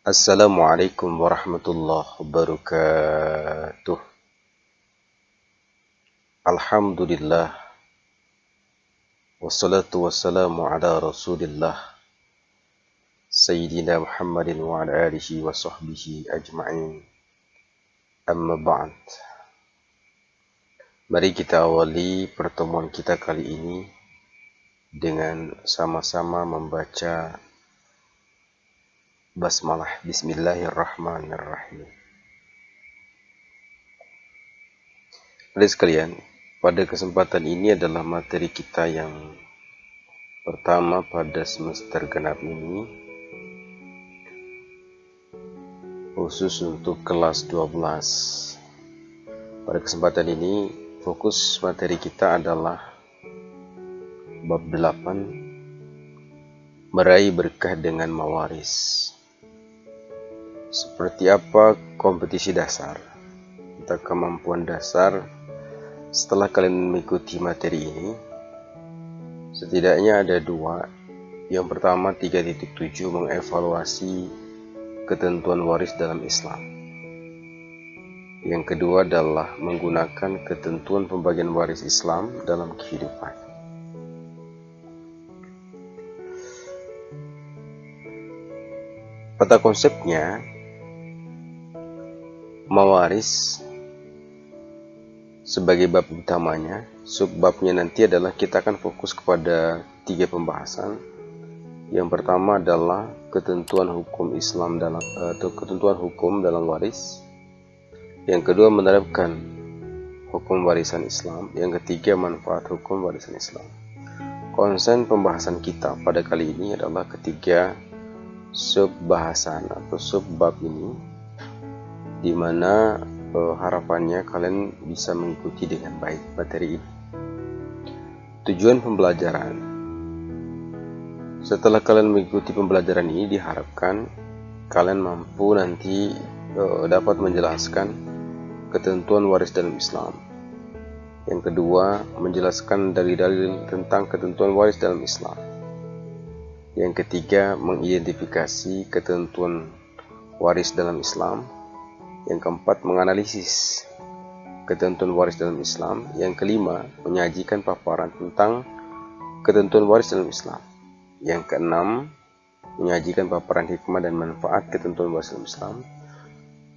Assalamualaikum warahmatullahi wabarakatuh. Alhamdulillah. Wassalatu wassalamu ala rasulillah. Sayyidina Muhammadin wa ala alihi wa sahbihi ajma'in. Amma ba'd. Mari kita awali pertemuan kita kali ini dengan sama-sama membaca basmalah. Bismillahirrahmanirrahim. Adik sekalian, pada kesempatan ini adalah materi kita yang pertama pada semester genap ini, khusus untuk kelas 12. Pada kesempatan ini, fokus materi kita adalah bab 8, meraih berkah dengan mawaris. Seperti apa kompetisi dasar atau kemampuan dasar setelah kalian mengikuti materi ini? Setidaknya ada dua. Yang pertama 3.7 mengevaluasi ketentuan waris dalam Islam. Yang kedua adalah menggunakan ketentuan pembagian waris Islam dalam kehidupan. Pada konsepnya, mawaris sebagai bab utamanya, subbabnya nanti adalah kita akan fokus kepada 3 pembahasan. Yang pertama adalah ketentuan hukum Islam atau ketentuan hukum dalam waris. Yang kedua menerapkan hukum warisan Islam. Yang ketiga manfaat hukum warisan Islam. Konsen pembahasan kita pada kali ini adalah ketiga subbahasan atau subbab ini, di mana harapannya kalian bisa mengikuti dengan baik materi ini. Tujuan pembelajaran. Setelah kalian mengikuti pembelajaran ini, diharapkan kalian mampu nanti dapat menjelaskan ketentuan waris dalam Islam. Yang kedua, menjelaskan dalil-dalil tentang ketentuan waris dalam Islam. Yang ketiga, mengidentifikasi ketentuan waris dalam Islam. Yang keempat, menganalisis ketentuan waris dalam Islam. Yang kelima, menyajikan paparan tentang ketentuan waris dalam Islam. Yang keenam, menyajikan paparan hikmah dan manfaat ketentuan waris dalam Islam.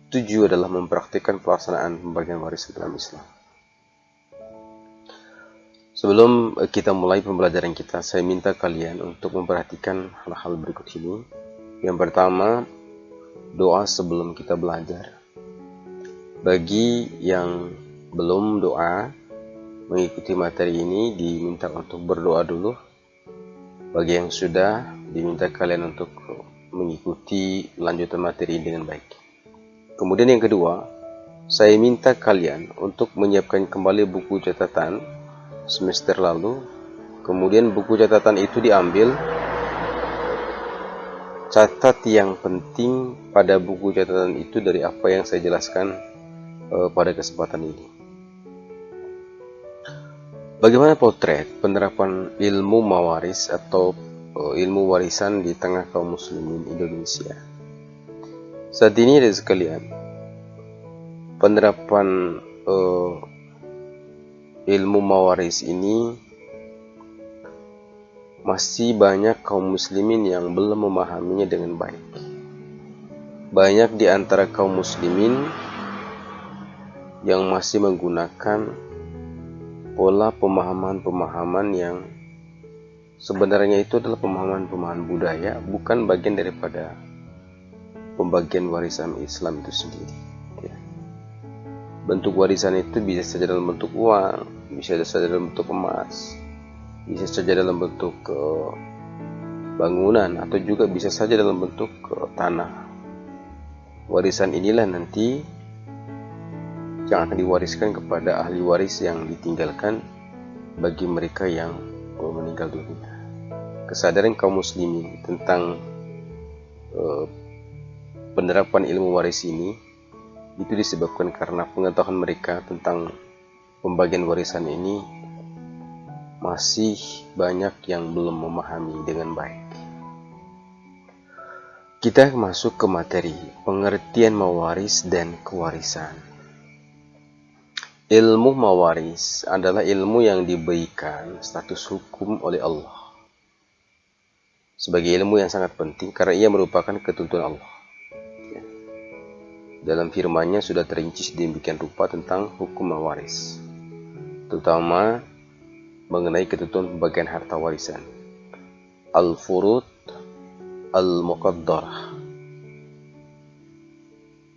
7 adalah mempraktikkan pelaksanaan pembagian waris dalam Islam. Sebelum kita mulai pembelajaran kita, saya minta kalian untuk memperhatikan hal-hal berikut ini. Yang pertama, doa sebelum kita belajar. Bagi yang belum doa mengikuti materi ini, diminta untuk berdoa dulu. Bagi yang sudah, diminta kalian untuk mengikuti lanjutan materi ini dengan baik. Kemudian yang kedua, saya minta kalian untuk menyiapkan kembali buku catatan semester lalu. Kemudian buku catatan itu diambil. Catat yang penting pada buku catatan itu dari apa yang saya jelaskan pada kesempatan ini. Bagaimana potret penerapan ilmu mawaris atau ilmu warisan di tengah kaum muslimin Indonesia? Saat ini ada sekalian, penerapan ilmu mawaris ini masih banyak kaum muslimin yang belum memahaminya dengan baik. Banyak di antara kaum muslimin yang masih menggunakan pola pemahaman-pemahaman yang sebenarnya itu adalah pemahaman-pemahaman budaya, bukan bagian daripada pembagian warisan Islam itu sendiri. Bentuk warisan itu bisa saja dalam bentuk uang, bisa saja dalam bentuk emas, bisa saja dalam bentuk bangunan, atau juga bisa saja dalam bentuk tanah. Warisan inilah nanti yang akan diwariskan kepada ahli waris yang ditinggalkan bagi mereka yang meninggal dunia. Kesadaran kaum muslimin tentang penerapan ilmu waris ini itu disebabkan karena pengetahuan mereka tentang pembagian warisan ini masih banyak yang belum memahami dengan baik. Kita masuk ke materi pengertian mawaris dan kewarisan. Ilmu mawaris adalah ilmu yang diberikan status hukum oleh Allah sebagai ilmu yang sangat penting karena ia merupakan ketentuan Allah. Dalam firman-Nya sudah terinci sedemikian rupa tentang hukum mawaris, terutama mengenai ketentuan pembagian harta warisan. Al-Furud Al-Muqaddarah.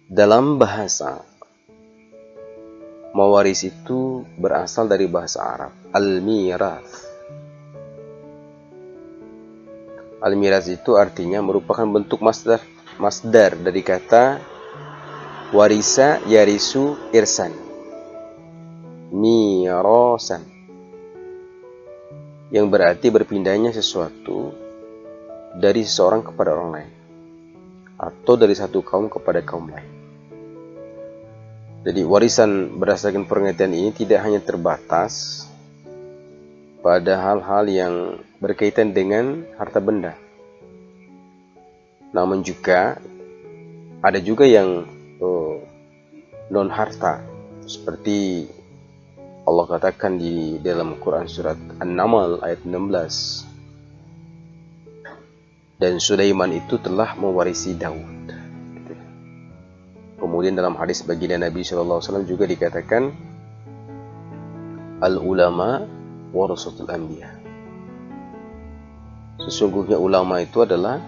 Dalam bahasa, mawaris itu berasal dari bahasa Arab, al-mirath. Al-mirath itu artinya merupakan bentuk masdar dari kata warisa yarisu irsan, mirasan, yang berarti berpindahnya sesuatu dari seseorang kepada orang lain atau dari satu kaum kepada kaum lain. Jadi warisan berdasarkan pengertian ini tidak hanya terbatas pada hal-hal yang berkaitan dengan harta benda, namun juga ada juga yang non harta, seperti Allah katakan di dalam Quran surat An-Naml ayat 16. Dan Sulaiman itu telah mewarisi Daud. Kemudian dalam hadis baginda Nabi SAW juga dikatakan, al-ulama warasatul anbiya. Sesungguhnya ulama itu adalah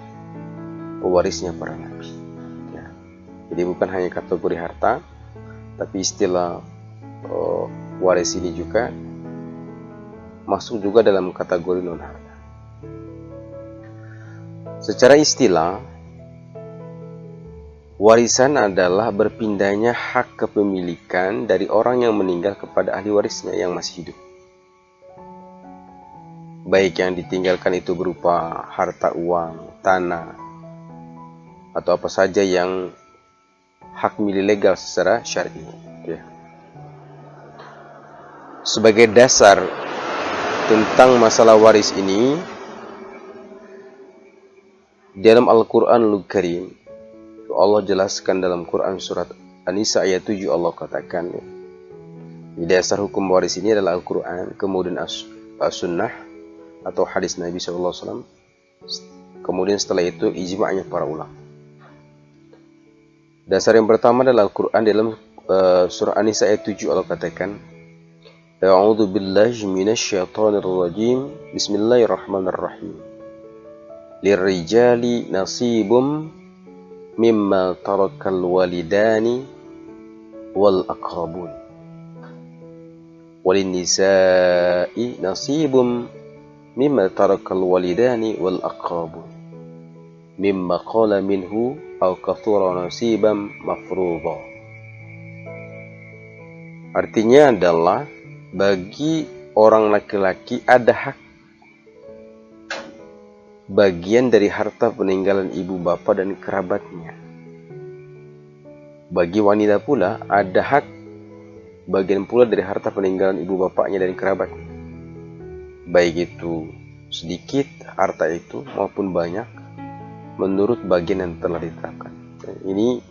pewarisnya para nabi. Ya. Jadi bukan hanya kategori harta, tapi istilah waris ini juga masuk juga dalam kategori non harta. Secara istilah, warisan adalah berpindahnya hak kepemilikan dari orang yang meninggal kepada ahli warisnya yang masih hidup. Baik yang ditinggalkan itu berupa harta uang, tanah, atau apa saja yang hak milik legal secara syar'i. Ya. Sebagai dasar tentang masalah waris ini, dalam Al-Quranul Karim, Allah jelaskan dalam Quran surat An-Nisa ayat 7, Allah katakan, di dasar hukum waris ini adalah Al-Quran, kemudian As-Sunnah atau hadis Nabi SAW, kemudian setelah itu ijma'nya para ulama. Dasar yang pertama adalah Al-Quran. Dalam surah An-Nisa ayat 7, Allah katakan, A'udzu billahi minasyaitonir rajim. Bismillahirrahmanirrahim. Lirrijali nasibum mimma tarakal walidani wal aqrabun walin nisa'i nasibum mimma tarakal walidani wal aqrabun mimma qala minhu aw kathura nasiban mafruḍa. Artinya adalah bagi orang laki-laki ada hak bagian dari harta peninggalan ibu bapa dan kerabatnya. Bagi wanita pula ada hak bagian pula dari harta peninggalan ibu bapaknya dan kerabatnya. Baik itu sedikit harta itu maupun banyak, menurut bagian yang telah ditetapkan. Ini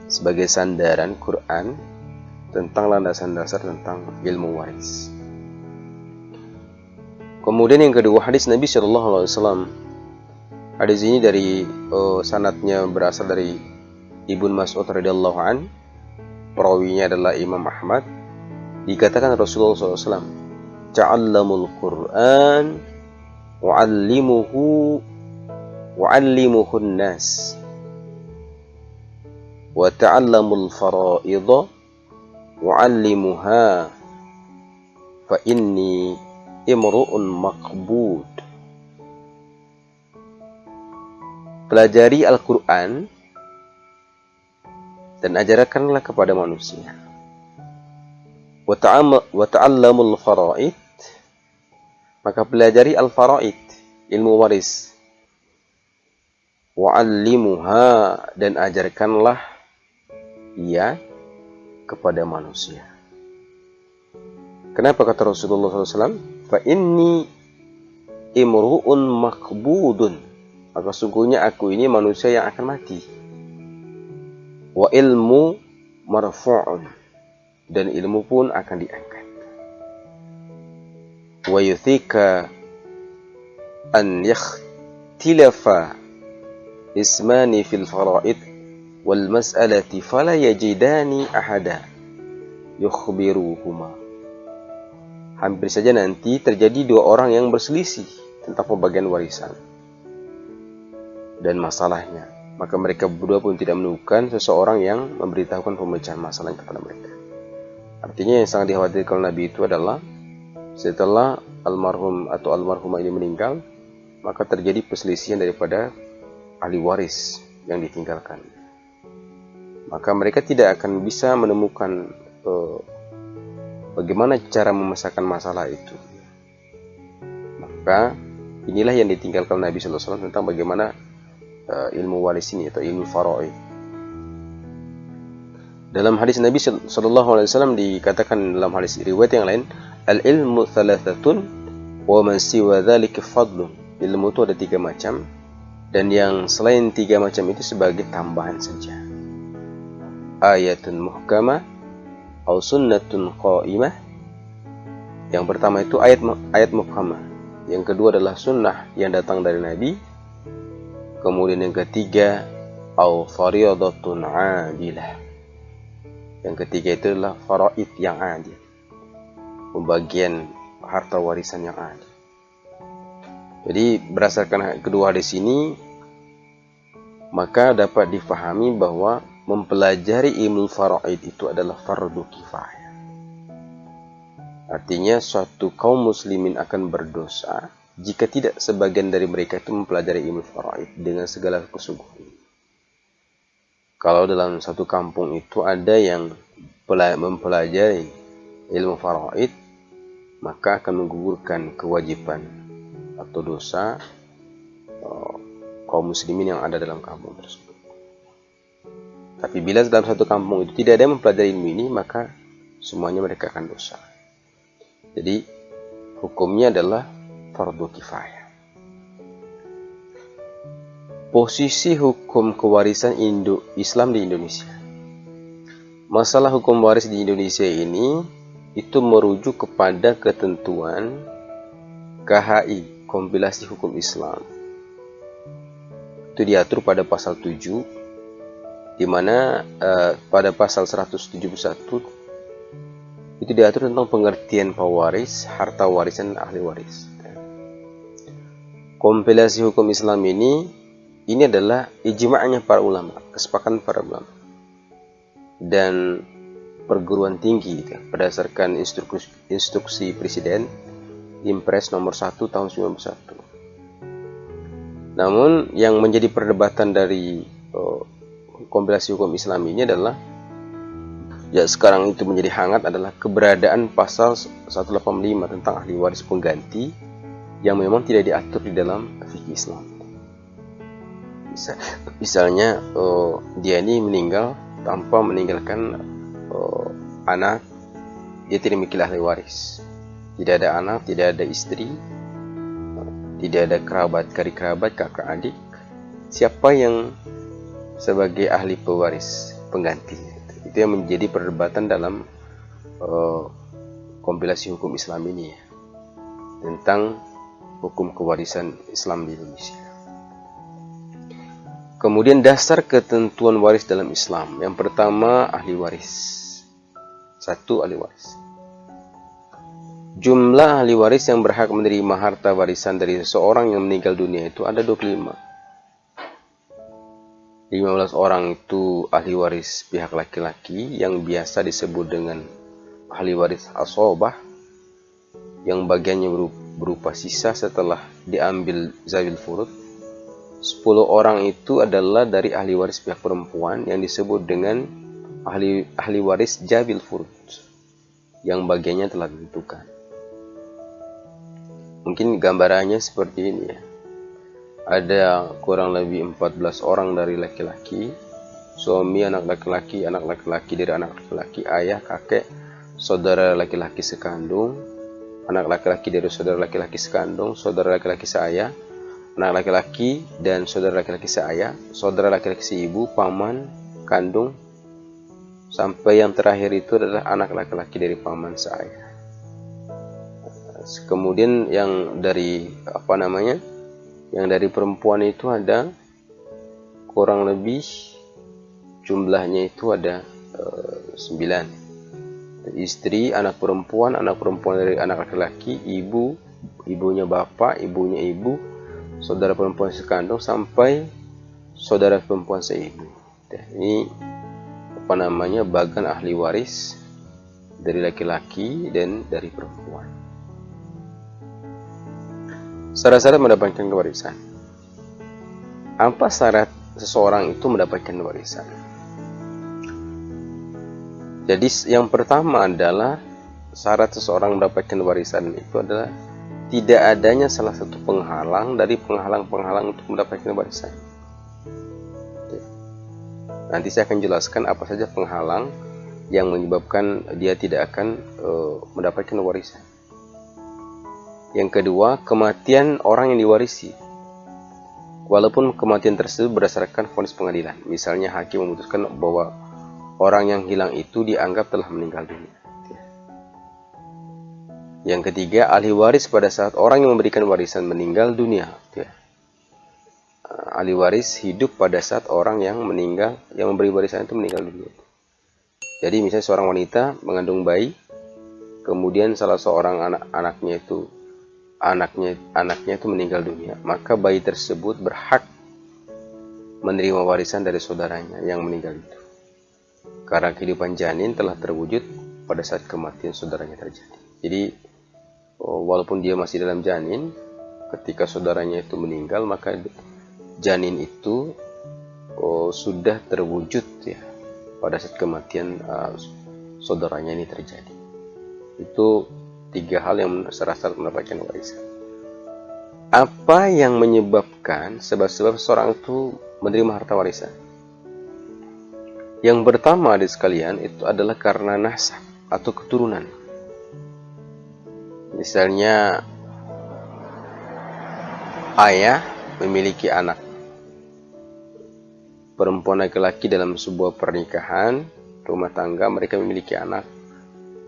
sebagai sandaran Quran tentang landasan dasar tentang ilmu waris. Kemudian yang kedua, hadis Nabi SAW. Hadis ini dari sanadnya berasal dari Ibnu Mas'ud radhiyallahu an, perawinya adalah Imam Ahmad. Dikatakan Rasulullah SAW, "Ta'allamul Qur'an wa'allimuhun nas wa ta'allamul fara'idha wa'allimuha fa inni imru'un maqbud." Pelajari Al-Quran dan ajarkanlah kepada manusia. Wa ta'allamul fara'id, maka pelajari al-fara'id, ilmu waris. Wa'allimuha, dan ajarkanlah ia kepada manusia. Kenapa kata Rasulullah SAW? Fa inni imru'un maqbudun. maka sungguhnya aku ini manusia yang akan mati. Wa ilmu marfu'un, dan ilmu pun akan diangkat. Wa yuthika an yakhtilafa ismani fil fara'id wal mas'alati fala yajidani ahada yukhbiruhuma. Hampir saja nanti terjadi dua orang yang berselisih tentang pembagian warisan dan masalahnya, maka mereka berdua pun tidak menemukan seseorang yang memberitahukan pemecahan masalah kepada mereka. Artinya yang sangat dikhawatirkan Nabi itu adalah setelah almarhum atau almarhumah ini meninggal, maka terjadi perselisihan daripada ahli waris yang ditinggalkan. Maka mereka tidak akan bisa menemukan bagaimana cara memecahkan masalah itu. Maka inilah yang ditinggalkan Nabi sallallahu alaihi wasallam tentang bagaimana ilmu waris ini atau ilmu faraid. Dalam hadis Nabi sallallahu alaihi wasallam dikatakan dalam hadis riwayat yang lain, al-ilmu thalathatun wa man siwa dzalika fadlun. Ilmu itu ada 3 macam, dan yang selain 3 macam itu sebagai tambahan saja. Ayatun muhkamah atau sunnatun qa'imah. Yang pertama itu ayat muhkamah. Yang kedua adalah sunnah yang datang dari Nabi. Kemudian yang ketiga au fariyadatun adilah. Yang ketiga itu adalah faraid yang adil, pembagian harta warisan yang adil. Jadi berdasarkan kedua hadis ini, maka dapat difahami bahwa mempelajari ilmu faraid itu adalah fardu kifayah. Artinya suatu kaum muslimin akan berdosa jika tidak sebagian dari mereka itu mempelajari ilmu faraid dengan segala kesungguhan. Kalau dalam satu kampung itu ada yang mempelajari ilmu faraid, maka akan menggugurkan kewajiban atau dosa kaum muslimin yang ada dalam kampung tersebut. Tapi bila dalam satu kampung itu tidak ada yang mempelajari ilmu ini, maka semuanya mereka akan dosa. Jadi hukumnya adalah fardu kifayah. Posisi hukum kewarisan Islam di Indonesia. Masalah hukum waris di Indonesia ini itu merujuk kepada ketentuan KHI, Kompilasi Hukum Islam. Itu diatur pada pasal 7, di mana pada pasal 171 itu diatur tentang pengertian pewaris, harta warisan dan ahli waris. Kompilasi hukum Islam ini adalah ijma'nya para ulama, kesepakatan para ulama dan perguruan tinggi berdasarkan instruksi Presiden Impres nomor 1 tahun 91. Namun yang menjadi perdebatan dari kompilasi hukum Islam ini adalah sekarang itu menjadi hangat adalah keberadaan pasal 185 tentang ahli waris pengganti yang memang tidak diatur di dalam fikih Islam. Misalnya dia ini meninggal tanpa meninggalkan anak, dia tidak memiliki ahli waris. Tidak ada anak, tidak ada istri, tidak ada kerabat, kerabat, kakak adik. Siapa yang sebagai ahli pewaris pengganti? Itu yang menjadi perdebatan dalam kompilasi hukum Islam ini ya, tentang hukum kewarisan Islam di Indonesia. Kemudian dasar ketentuan waris dalam Islam. Yang pertama, ahli waris. 1. Ahli waris. Jumlah ahli waris yang berhak menerima harta warisan dari seseorang yang meninggal dunia itu ada 25. 15 orang itu ahli waris pihak laki-laki yang biasa disebut dengan ahli waris asobah, yang bagiannya berupa sisa setelah diambil zawil furud. 10 orang itu adalah dari ahli waris pihak perempuan yang disebut dengan ahli waris jabil furud, yang bagiannya telah ditentukan. Mungkin gambarannya seperti ini ya. Ada kurang lebih 14 orang dari laki-laki, suami, anak laki-laki dari anak laki-laki, ayah, kakek, saudara laki-laki sekandung, anak laki-laki dari saudara laki-laki sekandung, saudara laki-laki seayah, anak laki-laki dan saudara laki-laki seayah, saudara laki-laki seibu, paman, kandung, sampai yang terakhir itu adalah anak laki-laki dari paman seayah. Kemudian yang dari yang dari perempuan itu ada kurang lebih jumlahnya itu ada 9. Istri, anak perempuan dari anak laki-laki, ibunya bapak, ibunya ibu, saudara perempuan sekandung, sampai saudara perempuan seibu. Ini bagian ahli waris dari laki-laki dan dari perempuan. Syarat-syarat mendapatkan warisan. Apa syarat seseorang itu mendapatkan warisan? Jadi yang pertama adalah syarat seseorang mendapatkan warisan itu adalah tidak adanya salah satu penghalang dari penghalang-penghalang untuk mendapatkan warisan. Nanti saya akan jelaskan apa saja penghalang yang menyebabkan dia tidak akan mendapatkan warisan. Yang kedua, kematian orang yang diwarisi. Walaupun kematian tersebut berdasarkan vonis pengadilan. Misalnya hakim memutuskan bahwa orang yang hilang itu dianggap telah meninggal dunia. Yang ketiga, ahli waris pada saat orang yang memberikan warisan meninggal dunia. Ahli waris hidup pada saat orang yang memberi warisan itu meninggal dunia. Jadi misalnya seorang wanita mengandung bayi, kemudian salah seorang anaknya itu meninggal dunia, maka bayi tersebut berhak menerima warisan dari saudaranya yang meninggal itu, karena kehidupan janin telah terwujud pada saat kematian saudaranya terjadi. Jadi walaupun dia masih dalam janin, ketika saudaranya itu meninggal, maka janin itu sudah terwujud pada saat kematian saudaranya ini terjadi. Itu 3 hal yang syarat-syarat mendapatkan warisan. Apa yang menyebabkan sebab-sebab seorang itu menerima harta warisan? Yang pertama adik sekalian itu adalah karena nasab atau keturunan. Misalnya ayah memiliki anak perempuan laki-laki dalam sebuah pernikahan rumah tangga, mereka memiliki anak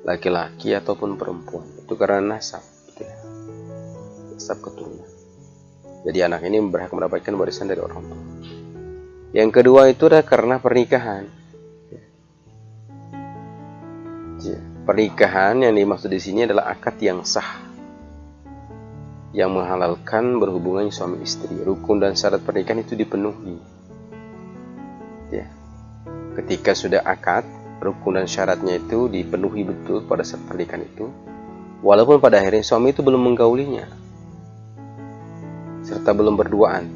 laki-laki ataupun perempuan. Itu karena nasab, nasab keturunan. Jadi anak ini berhak mendapatkan warisan dari orang tua. Yang kedua itu adalah karena pernikahan. Pernikahan yang dimaksud di sini adalah akad yang sah, yang menghalalkan berhubungan suami istri. Rukun dan syarat pernikahan itu dipenuhi. Ketika sudah akad, rukun dan syaratnya itu dipenuhi betul pada saat pernikahan itu, walaupun pada akhirnya suami itu belum menggaulinya, serta belum berduaan,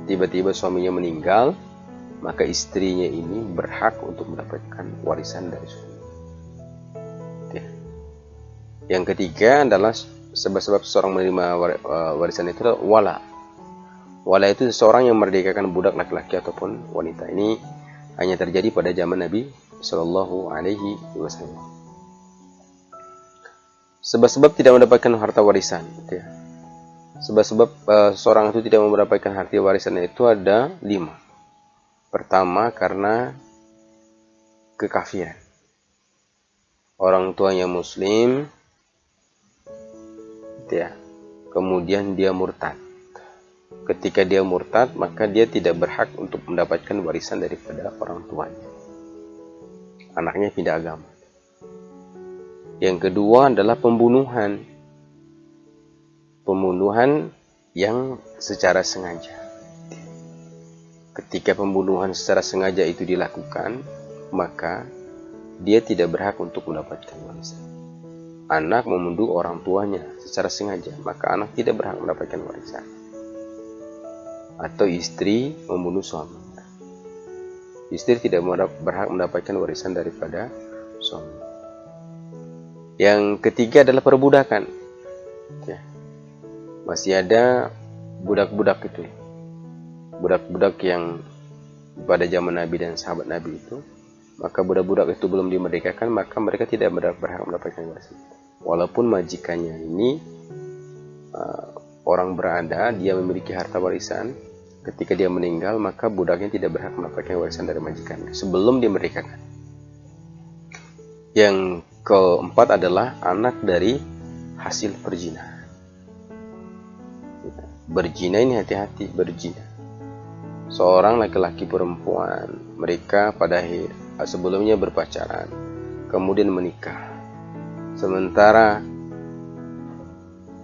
tiba-tiba suaminya meninggal, maka istrinya ini berhak untuk mendapatkan warisan dari suami. Yang ketiga adalah sebab-sebab seseorang menerima warisan itu adalah wala. Wala itu seseorang yang merdekakan budak laki-laki ataupun wanita. Ini hanya terjadi pada zaman Nabi Shallallahu Alaihi Wasallam. Sebab-sebab tidak mendapatkan harta warisan. Sebab-sebab seorang itu tidak mendapatkan harta warisan itu ada 5. Pertama, karena kekafiran. Orang tuanya Muslim, kemudian dia murtad. Ketika dia murtad, maka dia tidak berhak untuk mendapatkan warisan daripada orang tuanya. Anaknya pindah agama. Yang kedua adalah pembunuhan. Pembunuhan yang secara sengaja. Ketika pembunuhan secara sengaja itu dilakukan, maka dia tidak berhak untuk mendapatkan warisan. Anak membunuh orang tuanya secara sengaja, maka anak tidak berhak mendapatkan warisan. Atau istri membunuh suaminya, istri tidak berhak mendapatkan warisan daripada suami. Yang ketiga adalah perbudakan. Masih ada budak-budak itu, budak-budak yang pada zaman Nabi dan sahabat Nabi itu, maka budak-budak itu belum dimerdekakan, maka mereka tidak berhak mendapatkan warisan. Walaupun majikannya ini orang berada, dia memiliki harta warisan, ketika dia meninggal maka budaknya tidak berhak mendapatkan warisan dari majikannya sebelum dia merdekakan. Yang keempat adalah anak dari hasil perzinahan. Berzina ini hati-hati, berzina. Seorang laki-laki perempuan, mereka pada sebelumnya berpacaran, kemudian menikah. Sementara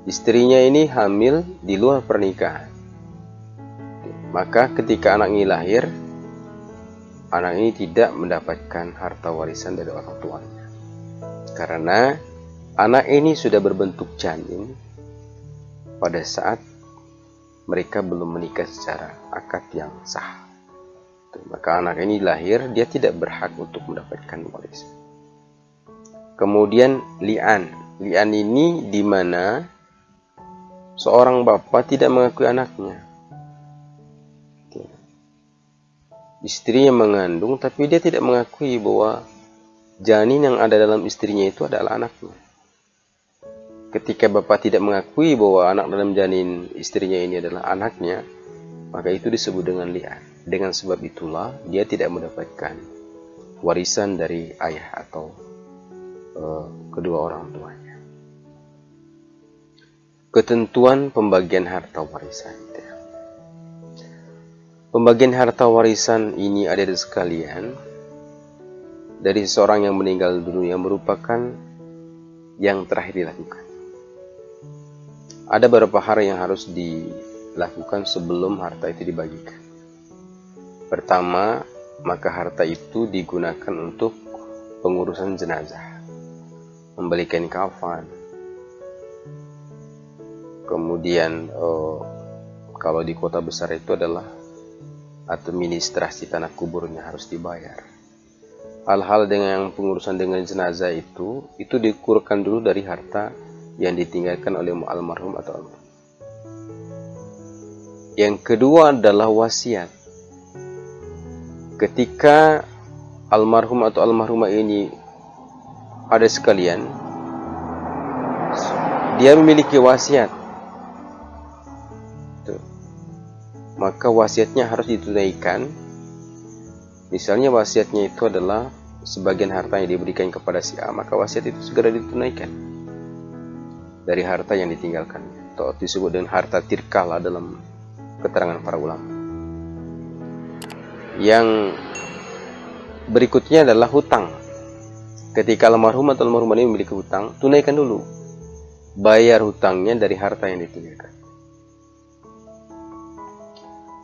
istrinya ini hamil di luar pernikahan. Maka ketika anak ini lahir, anak ini tidak mendapatkan harta warisan dari orang tuanya. Karena anak ini sudah berbentuk janin pada saat mereka belum menikah secara akad yang sah. Maka anak ini lahir, dia tidak berhak untuk mendapatkan warisan. Kemudian li'an. Li'an ini di mana seorang bapak tidak mengakui anaknya. Istrinya mengandung, tapi dia tidak mengakui bahwa janin yang ada dalam istrinya itu adalah anaknya. Ketika bapak tidak mengakui bahwa anak dalam janin istrinya ini adalah anaknya, maka itu disebut dengan li'an. Dengan sebab itulah dia tidak mendapatkan warisan dari ayah atau kedua orang tuanya. Ketentuan pembagian harta warisan. Pembagian harta warisan ini adik-adik sekalian, dari seseorang yang meninggal dunia merupakan yang terakhir dilakukan. Ada beberapa hal yang harus dilakukan sebelum harta itu dibagikan. Pertama, maka harta itu digunakan untuk pengurusan jenazah, membelikan kafan. Kemudian kalau di kota besar itu adalah administrasi tanah kuburnya harus dibayar. Hal-hal dengan pengurusan dengan jenazah itu dikurkan dulu dari harta yang ditinggalkan oleh almarhum atau almarhum. Yang kedua adalah wasiat. Ketika almarhum atau almarhumah ini ada sekalian, dia memiliki wasiat, maka wasiatnya harus ditunaikan. Misalnya wasiatnya itu adalah sebagian harta yang diberikan kepada si A, maka wasiat itu segera ditunaikan dari harta yang ditinggalkan, atau disebut dengan harta tirkala dalam keterangan para ulama. Yang berikutnya adalah hutang. Ketika almarhum atau almarhumah ini memiliki hutang, tunaikan dulu, bayar hutangnya dari harta yang ditinggalkan.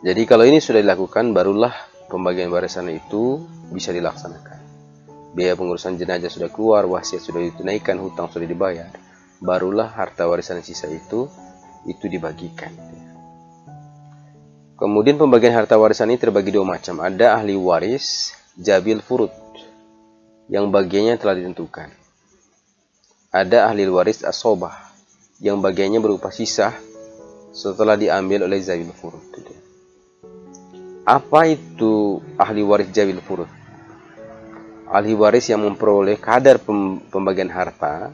Jadi kalau ini sudah dilakukan, barulah pembagian warisan itu bisa dilaksanakan. Biaya pengurusan jenazah sudah keluar, wasiat sudah ditunaikan, hutang sudah dibayar, barulah harta warisan sisa itu dibagikan. Kemudian pembagian harta warisan ini terbagi dua macam. Ada ahli waris jabil furud, yang bagiannya telah ditentukan. Ada ahli waris asobah, yang bagiannya berupa sisa setelah diambil oleh jabil furud. Apa itu ahli waris jabil furud? Ahli waris yang memperoleh kadar pembagian harta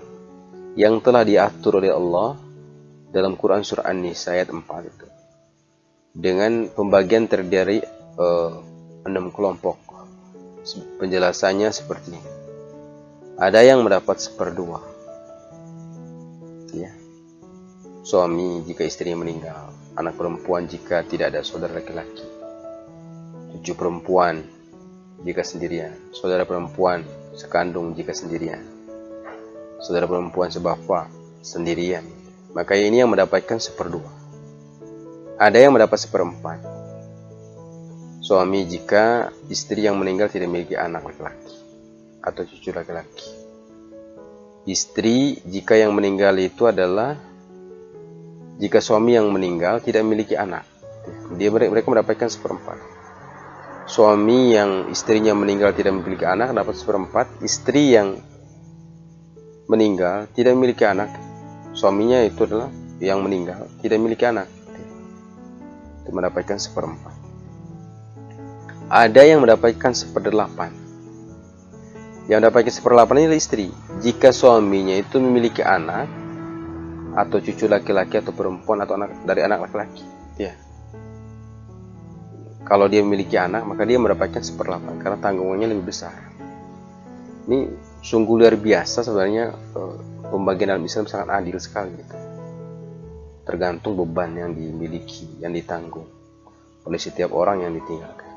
yang telah diatur oleh Allah dalam Quran surah An-Nisa ayat 4 itu. Dengan pembagian terdiri 6 kelompok. Penjelasannya seperti ini. Ada yang mendapat 1/2. Ya. Suami jika istrinya meninggal, anak perempuan jika tidak ada saudara laki-laki, cucu perempuan jika sendirian, saudara perempuan sekandung jika sendirian, saudara perempuan sebapak sendirian, maka ini yang mendapatkan 1/2. Ada yang mendapat 1/4. Suami jika istri yang meninggal tidak memiliki anak laki-laki atau cucu laki-laki. Istri jika yang meninggal itu adalah jika suami yang meninggal tidak memiliki anak, mereka mendapatkan 1/4. Suami yang istrinya meninggal tidak memiliki anak dapat 1/4. Istri yang meninggal tidak memiliki anak, suaminya itu adalah yang meninggal tidak memiliki anak, itu mendapatkan 1/4. Ada yang mendapatkan 1/8. Yang mendapatkan 1/8 ini adalah istri. Jika suaminya itu memiliki anak, atau cucu laki-laki atau perempuan atau anak dari anak laki-laki. Ya. Kalau dia memiliki anak, maka dia mendapatkan 1/8 karena tanggungannya lebih besar. Ini sungguh luar biasa sebenarnya. Pembagian dalam Islam sangat adil sekali gitu. Tergantung beban yang dimiliki, yang ditanggung oleh setiap orang yang ditinggalkan.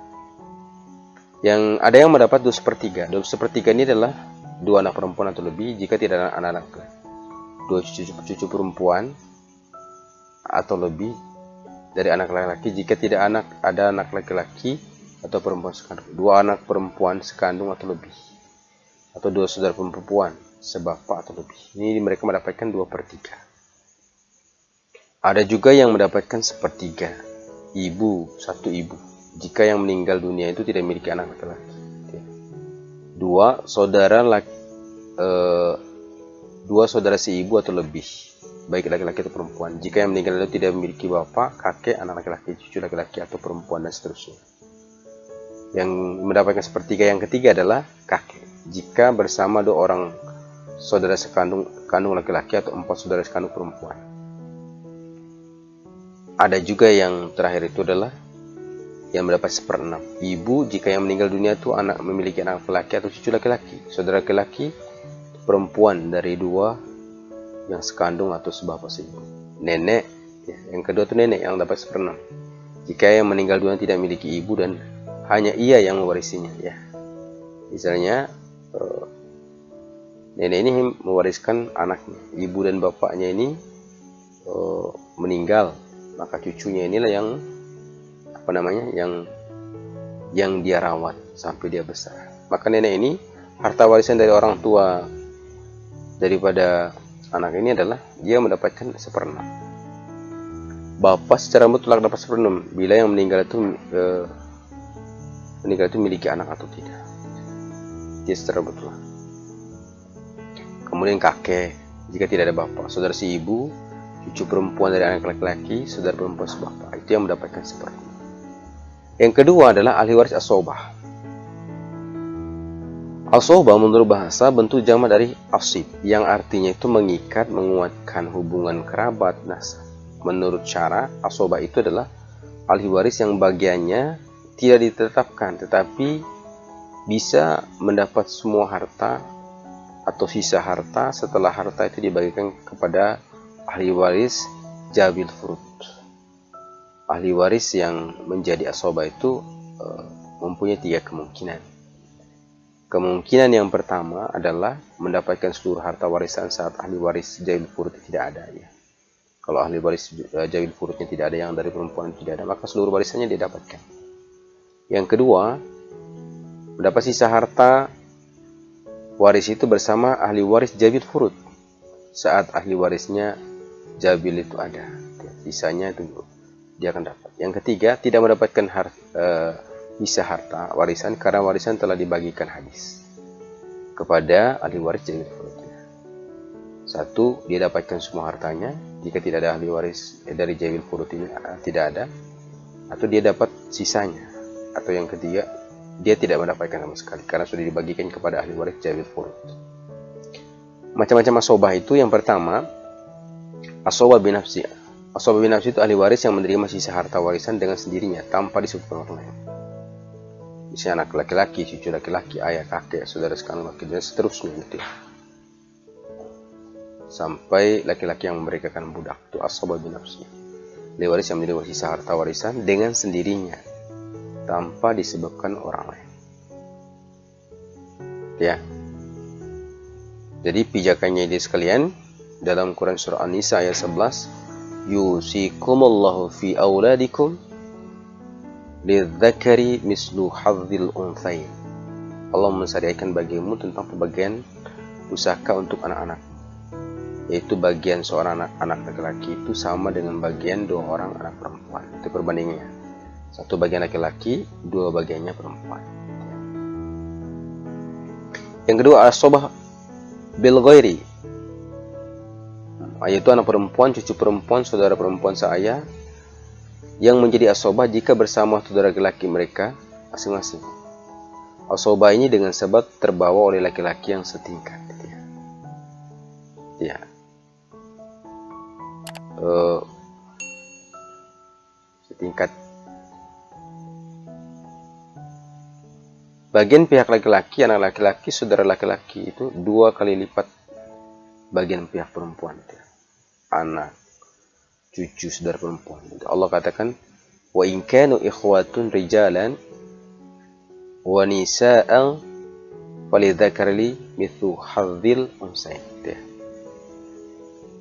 Yang ada yang mendapat 2/3. 2/3 ini adalah 2 anak perempuan atau lebih jika tidak ada anak-anak. 2 cucu perempuan atau lebih dari anak laki-laki jika tidak ada anak laki-laki atau perempuan sekandung. 2 anak perempuan sekandung atau lebih, atau 2 saudara perempuan sebapak atau lebih. Ini mereka mendapatkan 2/3. Ada juga yang mendapatkan 1/3. Satu ibu jika yang meninggal dunia itu tidak memiliki anak laki-laki. 2 saudara si ibu atau lebih, baik laki-laki atau perempuan, jika yang meninggal itu tidak memiliki bapak, kakek, anak laki-laki, cucu laki-laki atau perempuan, dan seterusnya. Yang mendapatkan 1/3 yang ketiga adalah kakek, jika bersama 2 orang saudara kandung laki-laki atau 4 saudara sekandung perempuan. Ada juga yang terakhir itu adalah yang mendapat 1/6. Ibu jika yang meninggal dunia itu memiliki anak laki-laki atau cucu laki-laki, saudara laki-laki, perempuan dari 2 yang sekandung atau sebapak seibu. Nenek, yang kedua itu nenek yang dapat 1/6. Jika yang meninggal dunia tidak memiliki ibu dan hanya ia yang mewarisinya, ya. Misalnya nenek ini mewariskan anaknya, ibu dan bapaknya ini meninggal, maka cucunya inilah yang dia rawat sampai dia besar. Maka nenek ini harta warisan dari orang tua daripada anak ini adalah dia mendapatkan 1/6. Bapak secara mutlak dapat 1/6 bila yang meninggal itu memiliki anak atau tidak. Dia secara mutlak. Kemudian kakek jika tidak ada bapak, saudara si ibu, cucu perempuan dari anak laki-laki, saudara perempuan sebapak, itu yang mendapatkan 1/6. Yang kedua adalah ahli waris as-sobah. As-sobah menurut bahasa bentuk jamak dari asib, yang artinya itu mengikat, menguatkan hubungan kerabat nasab. Menurut syara, as-sobah itu adalah ahli waris yang bagiannya tidak ditetapkan, tetapi bisa mendapat semua harta atau sisa harta setelah harta itu dibagikan kepada ahli waris jabil furud. Ahli waris yang menjadi as-sobah itu mempunyai 3 kemungkinan. Kemungkinan yang pertama adalah mendapatkan seluruh harta warisan saat ahli waris jabil furud tidak ada, ya. Kalau ahli waris jabil furudnya tidak ada, yang dari perempuan tidak ada, maka seluruh warisannya didapatkan. Yang kedua, mendapat sisa harta waris itu bersama ahli waris jabil furud saat ahli warisnya jabil itu ada, sisanya itu dia akan dapat. Yang ketiga, tidak mendapatkan sisa harta warisan karena warisan telah dibagikan habis kepada ahli waris jabil furud. 1, dia dapatkan semua hartanya jika tidak ada ahli waris dari jabil furud ini tidak ada, atau dia dapat sisanya, atau yang ketiga, dia tidak mendapatkan sama sekali karena sudah dibagikan kepada ahli waris jabil furud. Macam-macam as-sobah itu, yang pertama, as-sobah bin nafsi. As-sobah bin nafsi itu ahli waris yang menerima sisa harta warisan dengan sendirinya tanpa disebutkan orang lain. Misalnya anak laki-laki, cucu laki-laki, ayah, kakek, saudara sekandung laki, dan seterusnya gitu, ya. Sampai laki-laki yang memerdekakan budak, itu as-sobah bin nafsi. Ahli waris yang menerima sisa harta warisan dengan sendirinya tanpa disebutkan orang lain, ya. Jadi pijakannya ini sekalian dalam Quran surah An-Nisa ayat 11, yusikumullahu fi auladikum lidzakari mislu hadzil unthayain. Allah mensyariatkan bagimu tentang pembagian pusaka untuk anak-anak, yaitu bagian seorang anak laki-laki itu sama dengan bagian 2 orang anak perempuan. Itu perbandingannya, 1 bagian laki-laki, 2 bagiannya perempuan. Yang kedua, as-sobah bil ghairi, yaitu anak perempuan, cucu perempuan, saudara perempuan seayah yang menjadi as-sobah jika bersama saudara laki-laki mereka masing-masing. As-sobah ini dengan sebab terbawa oleh laki-laki yang setingkat, ya. setingkat. Bagian pihak laki-laki, anak laki-laki, saudara laki-laki itu 2 kali lipat bagian pihak perempuan. Anak, cucu, saudara perempuan. Allah katakan, wa in kanu ikhwatun rijalan wa nisa'an falidzakarli mithlu hadzil unsayain.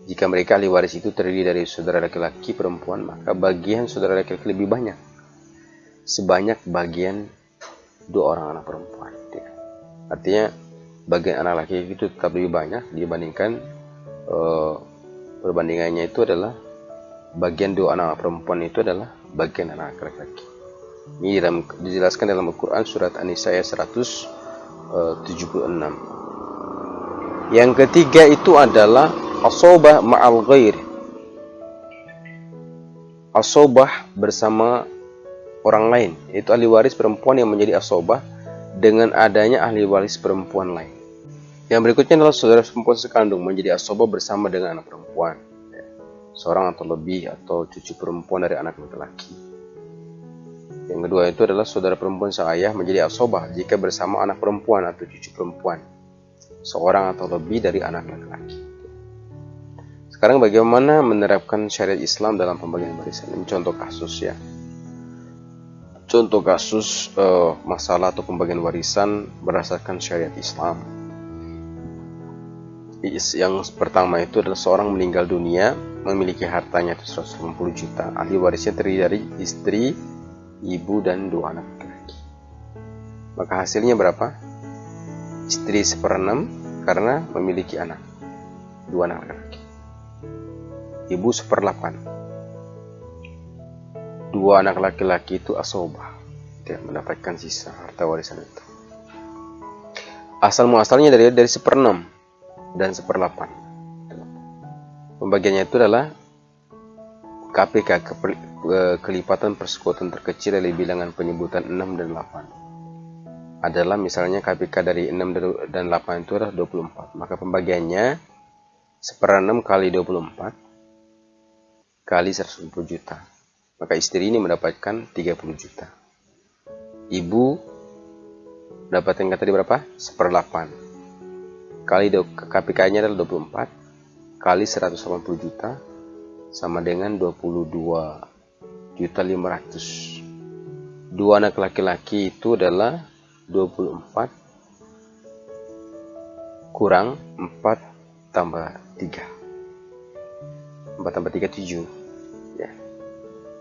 Jika mereka ahli waris itu terdiri dari saudara laki-laki perempuan, maka bagian saudara laki-laki lebih banyak, sebanyak bagian 2 orang anak perempuan. Artinya bagian anak laki-laki itu tetap lebih banyak dibandingkan perbandingannya itu adalah bagian 2 anak perempuan itu adalah bagian anak laki-laki. Ini dijelaskan dalam Al-Quran surat An-Nisa ayat 176. Yang ketiga itu adalah asobah ma'al ghair. Asobah bersama orang lain, yaitu ahli waris perempuan yang menjadi asobah dengan adanya ahli waris perempuan lain. Yang berikutnya adalah saudara perempuan sekandung menjadi asobah bersama dengan anak perempuan, seorang atau lebih, atau cucu perempuan dari anak laki-laki. Yang kedua itu adalah saudara perempuan seayah menjadi asobah jika bersama anak perempuan atau cucu perempuan, seorang atau lebih dari anak laki-laki. Sekarang bagaimana menerapkan syariat Islam dalam pembagian warisan? Ini contoh kasus ya. Contoh kasus masalah atau pembagian warisan berdasarkan syariat Islam. Yang pertama itu adalah seorang meninggal dunia, memiliki hartanya itu 180 juta. Ahli warisnya terdiri dari istri, ibu, dan 2 anak laki-laki. Maka hasilnya berapa? Istri 1/6 karena memiliki anak, 2 anak laki-laki. Ibu 1/8. 2 anak laki-laki itu asobah, dia mendapatkan sisa harta warisan itu. Asal muasalnya dari 1/6 dan 1/8. Pembagiannya itu adalah KPK, kelipatan persekutuan terkecil dari bilangan penyebutan 6 dan 8. Adalah misalnya KPK dari 6 dan 8 itu adalah 24. Maka pembagiannya 1/6 kali 24 kali 120 juta. Maka istri ini mendapatkan 30 juta. Ibu mendapatkan tadi berapa? 1/8. Kali KPK-nya adalah 24 kali 180 juta sama dengan 22.500.000. 2 anak laki-laki itu adalah 24 kurang 4 tambah 3. 4 tambah 3 7. Ya.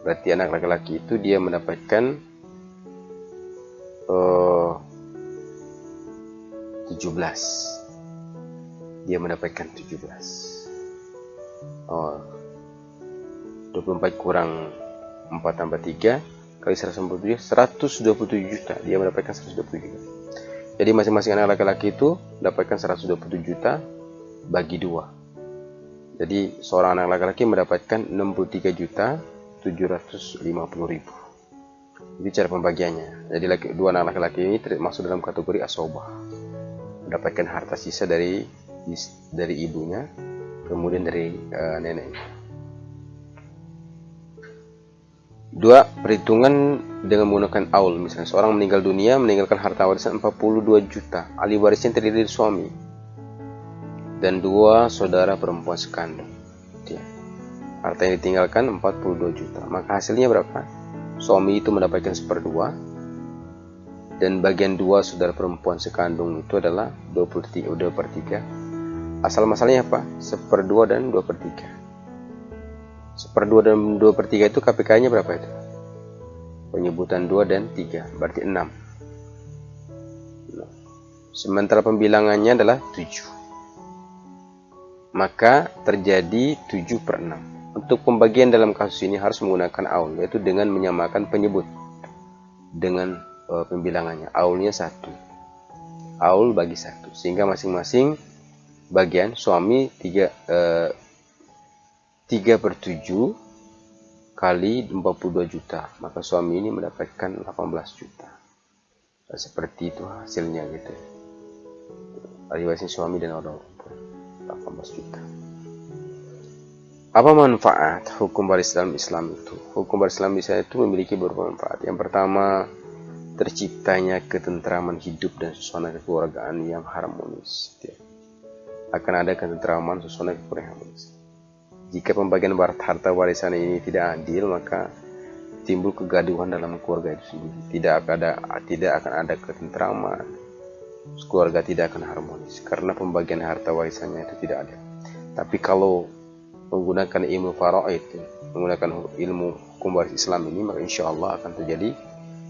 Berarti anak laki-laki itu dia mendapatkan 17. Dia mendapatkan 17. 24 kurang 4 tambah 3 kali 127, 127 juta. Dia mendapatkan 127 juta. Jadi masing-masing anak laki-laki itu mendapatkan 127 juta bagi 2. Jadi seorang anak laki-laki mendapatkan 63.750.000. Itu cara pembagiannya. Jadi 2 anak laki-laki ini masuk dalam kategori asobah, mendapatkan harta sisa dari ibunya, kemudian dari neneknya. 2. Perhitungan dengan menggunakan aul. Misalnya seorang meninggal dunia meninggalkan harta warisan 42 juta. Ahli warisnya terdiri dari suami dan 2 saudara perempuan sekandung. Harta yang ditinggalkan 42 juta. Maka hasilnya berapa? Suami itu mendapatkan 1/2 dan bagian 2 saudara perempuan sekandung itu adalah 2/3. Asal masalahnya apa? 1/2 dan 2/3. 1/2 dan 2/3 itu KPK-nya berapa itu? Penyebutan 2 dan 3, berarti 6. Sementara pembilangannya adalah 7. Maka terjadi 7/6. Untuk pembagian dalam kasus ini harus menggunakan aul, yaitu dengan menyamakan penyebut dengan pembilangannya. Aulnya 1. Aul bagi 1. Sehingga masing-masing bagian suami 3/7 kali 42 juta. Maka suami ini mendapatkan 18 juta. Seperti itu hasilnya gitu. Ahli warisnya suami dan orang 18 juta. Apa manfaat hukum waris dalam Islam itu? Hukum waris dalam Islam itu memiliki beberapa manfaat. Yang pertama, terciptanya ketentraman hidup dan suasana kekeluargaan yang harmonis. Akan ada ketentraman suasana kekeluargaan harmonis. Jika pembagian harta warisan ini tidak adil, maka timbul kegaduhan dalam keluarga itu sendiri. Tidak akan ada ketentraman, keluarga tidak akan harmonis karena pembagian harta warisannya itu tidak ada. Tapi kalau menggunakan ilmu faraid, menggunakan ilmu hukum waris Islam ini, maka insya Allah akan terjadi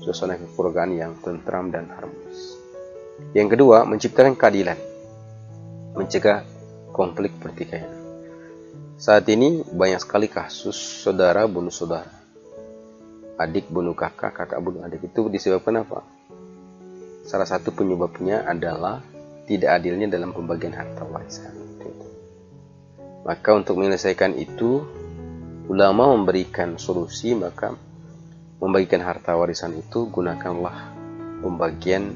suasana kekeluargaan yang tentram dan harmonis. Yang kedua, menciptakan keadilan, mencegah konflik pertikaian. Saat ini banyak sekali kasus saudara bunuh saudara, adik bunuh kakak, kakak bunuh adik. Itu disebabkan apa? Salah satu penyebabnya adalah tidak adilnya dalam pembagian harta warisan. Maka untuk menyelesaikan itu, ulama memberikan solusi, maka membagikan harta warisan itu gunakanlah pembagian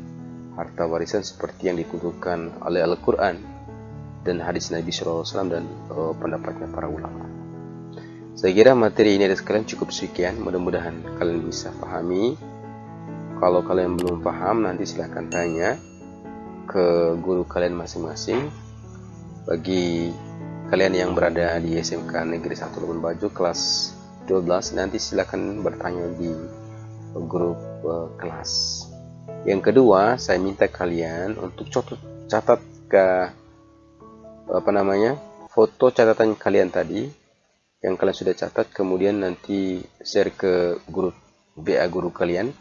harta warisan seperti yang ditunjukkan oleh Al-Quran dan hadis Nabi SAW dan pendapatnya para ulama. Saya kira materi ini ada sekalian cukup sekian, mudah-mudahan kalian bisa pahami. Kalau kalian belum paham, nanti silahkan tanya ke guru kalian masing-masing. Bagi kalian yang berada di SMK Negeri 1 Labuan Bajo kelas 12, nanti silakan bertanya di grup kelas. Yang kedua, saya minta kalian untuk catat ke foto catatan kalian tadi yang kalian sudah catat, kemudian nanti share ke grup WA guru kalian.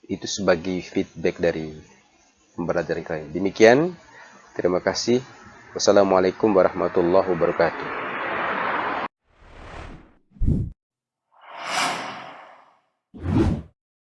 Itu sebagai feedback dari pembelajaran kalian. Demikian, terima kasih. Wassalamualaikum warahmatullahi wabarakatuh.